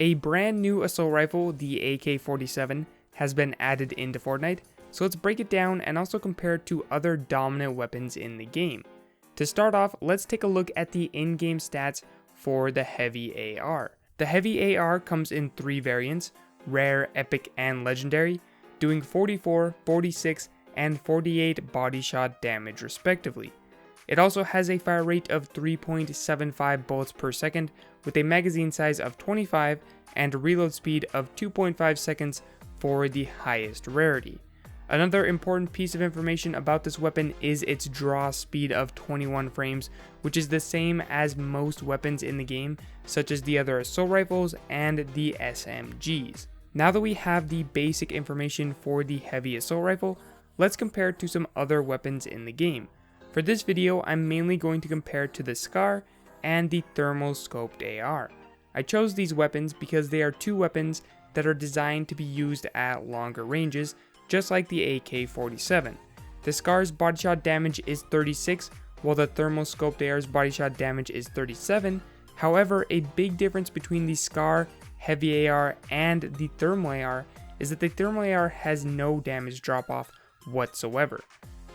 A brand new assault rifle, the AK-47, has been added into Fortnite, so let's break it down and also compare it to other dominant weapons in the game. To start off, let's take a look at the in-game stats for the Heavy AR. The Heavy AR comes in 3 variants, Rare, Epic, and Legendary, doing 44, 46, and 48 body shot damage respectively. It also has a fire rate of 3.75 bullets per second with a magazine size of 25 and a reload speed of 2.5 seconds for the highest rarity. Another important piece of information about this weapon is its draw speed of 21 frames, which is the same as most weapons in the game, such as the other assault rifles and the SMGs. Now that we have the basic information for the heavy assault rifle, let's compare it to some other weapons in the game. For this video, I'm mainly going to compare it to the SCAR and the thermal scoped AR. I chose these weapons because they are 2 weapons that are designed to be used at longer ranges, just like the AK-47. The SCAR's body shot damage is 36, while the thermal scoped AR's body shot damage is 37. However, a big difference between the SCAR, Heavy AR, and the thermal AR is that the thermal AR has no damage drop off whatsoever.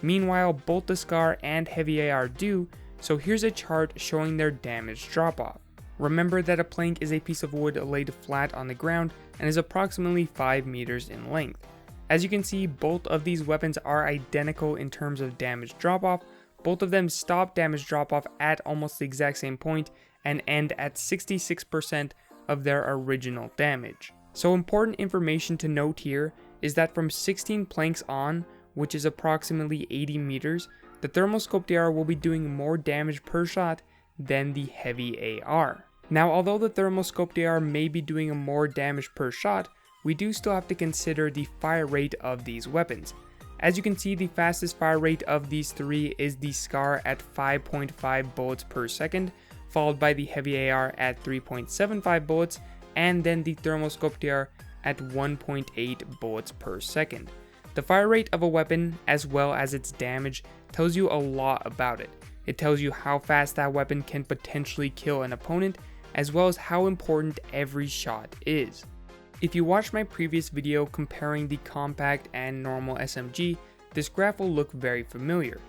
Meanwhile, both the SCAR and Heavy AR do, so here's a chart showing their damage drop off. Remember that a plank is a piece of wood laid flat on the ground and is approximately 5 meters in length. As you can see, both of these weapons are identical in terms of damage drop off. Both of them stop damage drop off at almost the exact same point and end at 66% of their original damage. So important information to note here is that from 16 planks on, which is approximately 80 meters, the thermal scoped AR will be doing more damage per shot than the Heavy AR. Now, although the thermal scoped AR may be doing more damage per shot, we do still have to consider the fire rate of these weapons. As you can see, the fastest fire rate of these 3 is the SCAR at 5.5 bullets per second, followed by the Heavy AR at 3.75 bullets, and then the thermal scoped AR at 1.8 bullets per second. The fire rate of a weapon, as well as its damage, tells you a lot about it. It tells you how fast that weapon can potentially kill an opponent, as well as how important every shot is. If you watched my previous video comparing the compact and normal SMG, this graph will look very familiar.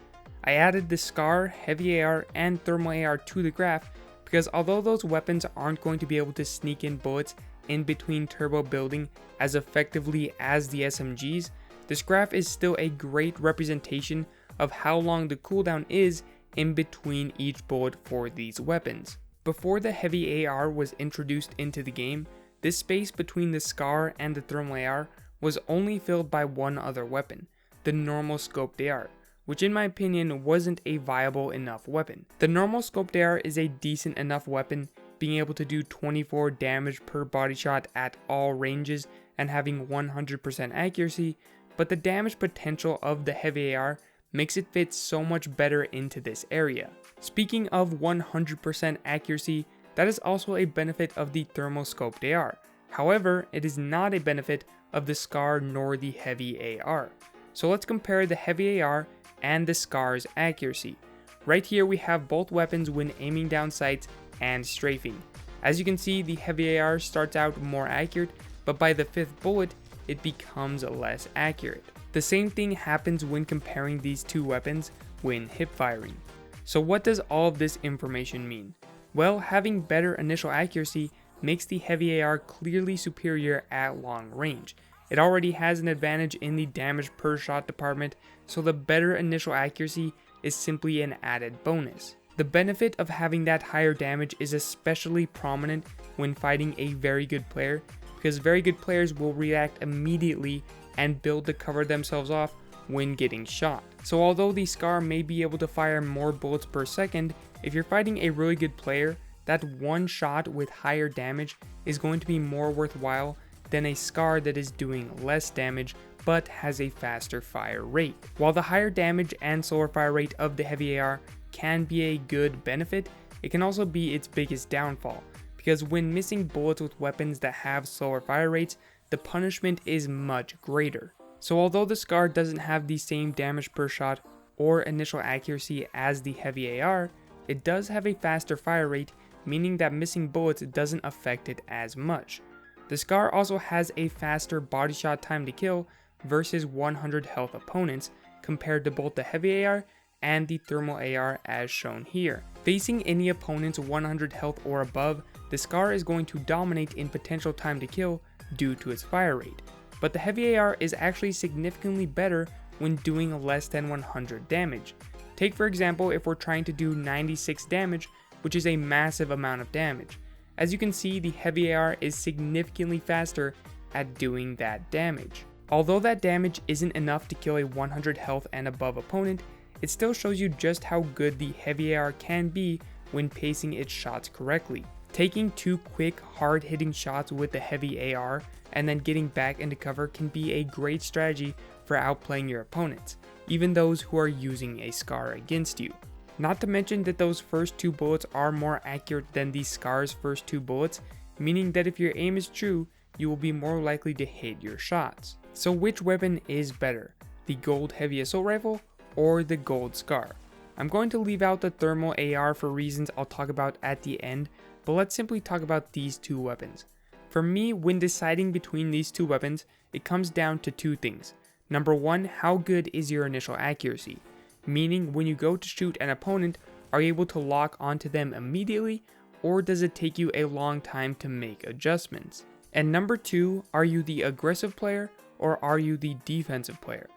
I added the SCAR, Heavy AR, and thermal AR to the graph because although those weapons aren't going to be able to sneak in bullets in between turbo building as effectively as the SMGs, this graph is still a great representation of how long the cooldown is in between each bullet for these weapons. Before the Heavy AR was introduced into the game, this space between the SCAR and the thermal AR was only filled by one other weapon, the normal scoped AR, which in my opinion wasn't a viable enough weapon. The normal scoped AR is a decent enough weapon, being able to do 24 damage per body shot at all ranges and having 100% accuracy, but the damage potential of the Heavy AR makes it fit so much better into this area. Speaking of 100% accuracy, that is also a benefit of the thermal scoped AR. However, it is not a benefit of the SCAR nor the Heavy AR. So let's compare the Heavy AR and the SCAR's accuracy. Right here we have both weapons when aiming down sights and strafing. As you can see, the Heavy AR starts out more accurate, but by the 5th bullet, it becomes less accurate. The same thing happens when comparing these 2 weapons when hip firing. So what does all of this information mean? Well, having better initial accuracy makes the Heavy AR clearly superior at long range. It already has an advantage in the damage per shot department, so the better initial accuracy is simply an added bonus. The benefit of having that higher damage is especially prominent when fighting a very good player, because very good players will react immediately and build to cover themselves off when getting shot. So although the SCAR may be able to fire more bullets per second, if you're fighting a really good player, that one shot with higher damage is going to be more worthwhile than a SCAR that is doing less damage but has a faster fire rate. While the higher damage and slower fire rate of the Heavy AR can be a good benefit, it can also be its biggest downfall, because when missing bullets with weapons that have slower fire rates, the punishment is much greater. So although the SCAR doesn't have the same damage per shot or initial accuracy as the Heavy AR, it does have a faster fire rate, meaning that missing bullets doesn't affect it as much. The Scar also has a faster body shot time to kill versus 100 health opponents compared to both the heavy AR and the thermal AR as shown here. Facing any opponent's 100 health or above, the Scar is going to dominate in potential time to kill due to its fire rate, but the heavy AR is actually significantly better when doing less than 100 damage. Take for example if we're trying to do 96 damage, which is a massive amount of damage. As you can see, the heavy AR is significantly faster at doing that damage. Although that damage isn't enough to kill a 100 health and above opponent, it still shows you just how good the heavy AR can be when pacing its shots correctly. Taking 2 quick, hard-hitting shots with the heavy AR and then getting back into cover can be a great strategy for outplaying your opponents, even those who are using a Scar against you. Not to mention that those first 2 bullets are more accurate than the Scar's first 2 bullets, meaning that if your aim is true, you will be more likely to hit your shots. So which weapon is better, the gold heavy assault rifle or the gold Scar? I'm going to leave out the thermal AR for reasons I'll talk about at the end, but let's simply talk about these 2 weapons. For me, when deciding between these 2 weapons, it comes down to 2 things. Number 1, how good is your initial accuracy? Meaning when you go to shoot an opponent, are you able to lock onto them immediately, or does it take you a long time to make adjustments? And number 2, are you the aggressive player or are you the defensive player?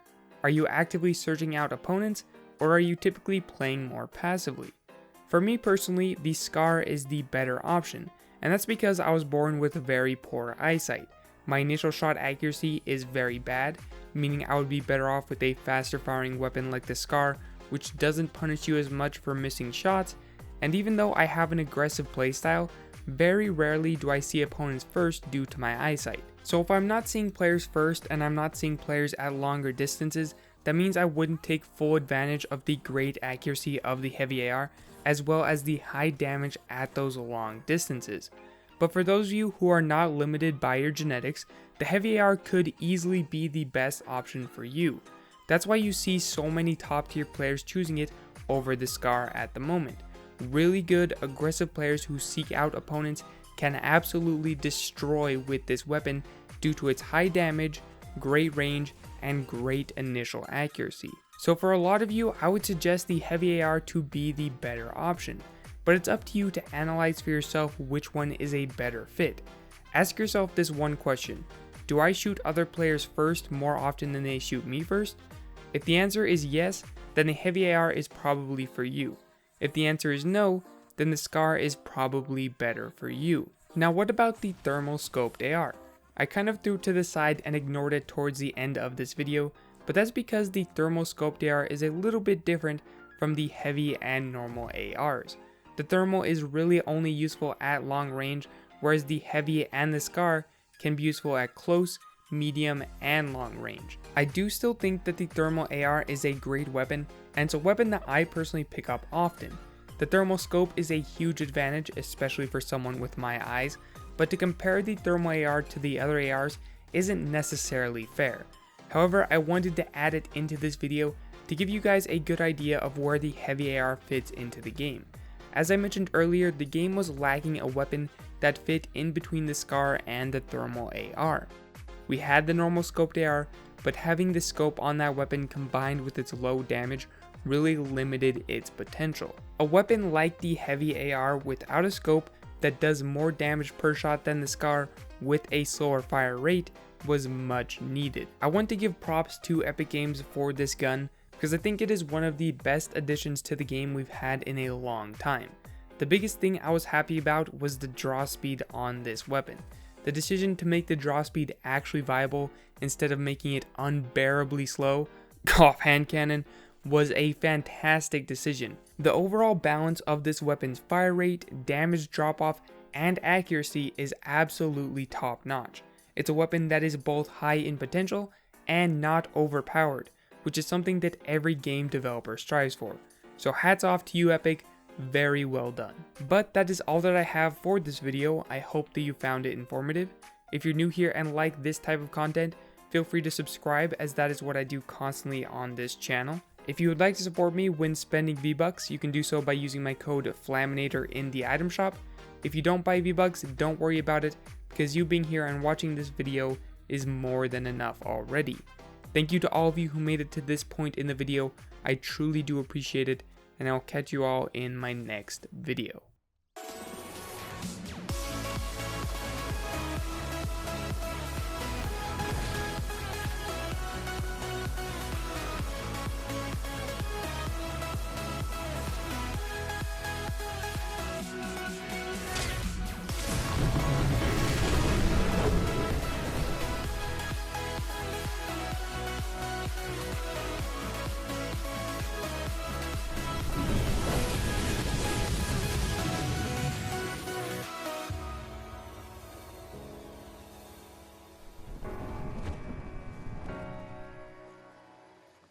Are you actively searching out opponents or are you typically playing more passively? For me personally, the Scar is the better option, and that's because I was born with very poor eyesight. My initial shot accuracy is very bad, meaning I would be better off with a faster firing weapon like the Scar, which doesn't punish you as much for missing shots, and even though I have an aggressive playstyle, very rarely do I see opponents first due to my eyesight. So if I'm not seeing players first and I'm not seeing players at longer distances, that means I wouldn't take full advantage of the great accuracy of the heavy AR, as well as the high damage at those long distances. But for those of you who are not limited by your genetics, the heavy AR could easily be the best option for you. That's why you see so many top tier players choosing it over the Scar at the moment. Really good aggressive players who seek out opponents can absolutely destroy with this weapon due to its high damage, great range, and great initial accuracy. So for a lot of you, I would suggest the heavy AR to be the better option, but it's up to you to analyze for yourself which one is a better fit. Ask yourself this one question: do I shoot other players first more often than they shoot me first? If the answer is yes, then the heavy AR is probably for you. If the answer is no, then the Scar is probably better for you. Now what about the thermal scoped AR? I kind of threw it to the side and ignored it towards the end of this video, but that's because the thermal scoped AR is a little bit different from the heavy and normal ARs. The thermal is really only useful at long range, whereas the heavy and the Scar can be useful at close, medium, and long range. I do still think that the thermal AR is a great weapon, and it's a weapon that I personally pick up often. The thermal scope is a huge advantage, especially for someone with my eyes, but to compare the thermal AR to the other ARs isn't necessarily fair. However, I wanted to add it into this video to give you guys a good idea of where the heavy AR fits into the game. As I mentioned earlier, the game was lacking a weapon that fit in between the Scar and the thermal AR. We had the normal scoped AR, but having the scope on that weapon combined with its low damage really limited its potential. A weapon like the heavy AR without a scope that does more damage per shot than the Scar with a slower fire rate was much needed. I want to give props to Epic Games for this gun because I think it is one of the best additions to the game we've had in a long time. The biggest thing I was happy about was the draw speed on this weapon. The decision to make the draw speed actually viable instead of making it unbearably slow, cough hand cannon, was a fantastic decision. The overall balance of this weapon's fire rate, damage drop off, and accuracy is absolutely top notch. It's a weapon that is both high in potential and not overpowered, which is something that every game developer strives for. So hats off to you, Epic, very well done. But that is all that I have for this video. I hope that you found it informative. If you're new here and like this type of content, feel free to subscribe, as that is what I do constantly on this channel. If you would like to support me when spending V-Bucks, you can do so by using my code FLAMINATOR in the item shop. If you don't buy V-Bucks, don't worry about it, because you being here and watching this video is more than enough already. Thank you to all of you who made it to this point in the video. I truly do appreciate it, and I'll catch you all in my next video.